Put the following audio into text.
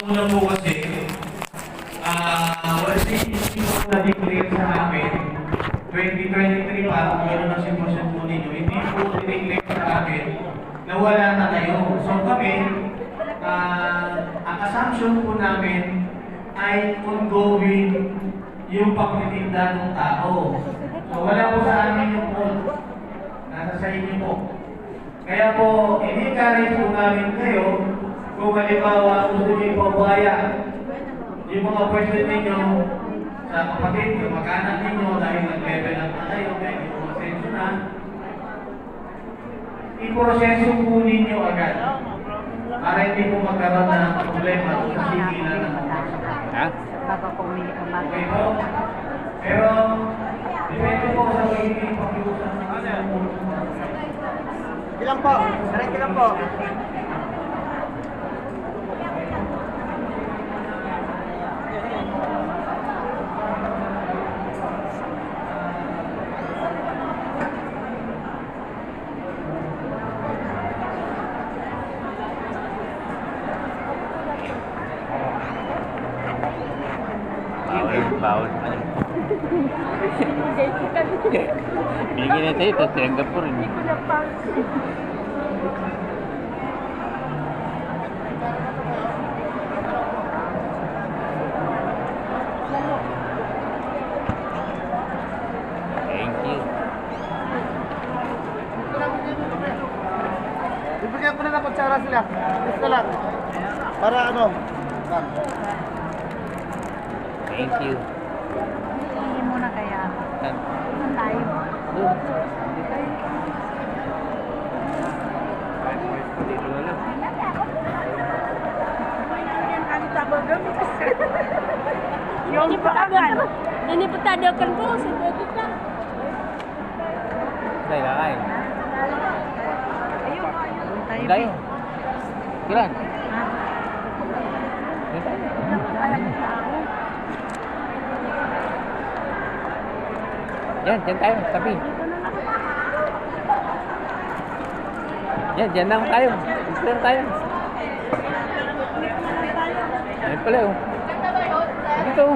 una po kasi, wala yung na-declare sa amin, 2023 pa, kung gano'n ang sitwasyon po ninyo, hindi po dineclare sa amin na wala na kayo. So kami, ang assumption po namin ay ongoing yung pagtitinda ng tao. So wala po sa amin yung po, nasa sa inyo po. Kaya po, ini-encourage po namin kayo kung halimbawa gusto niyo ipabaya yung mga pwesto ninyo sa kapatid, yung mag-anak ninyo dahil nag-level up na kayo, dahil yung masenso na, i-proseso po ninyo agad para hindi po magkaroon ng problema sa sigilan ng mga kapatid. Ha? Okay po? Pero, depende po sa magiging pakiusap ng Ilang po? Direct ilang po? Bawal. Bigyan na tayo, tapos tinanggap ko rin. Thank you. Bibigyan ko na ng kutsara sila. Gusto lang. Para ano? Thank you. Hindi mo na kaya. Saan? Saan tayo? Doon. Yung patagan. Ini patadakan po sa dito ka. Dahil kakain. Ayun, ayun. Tayo. Kilan? Yan, dyan tayo, tabi. Yan, dyan lang tayo. Dito lang tayo. Yan pala, oh. Dito.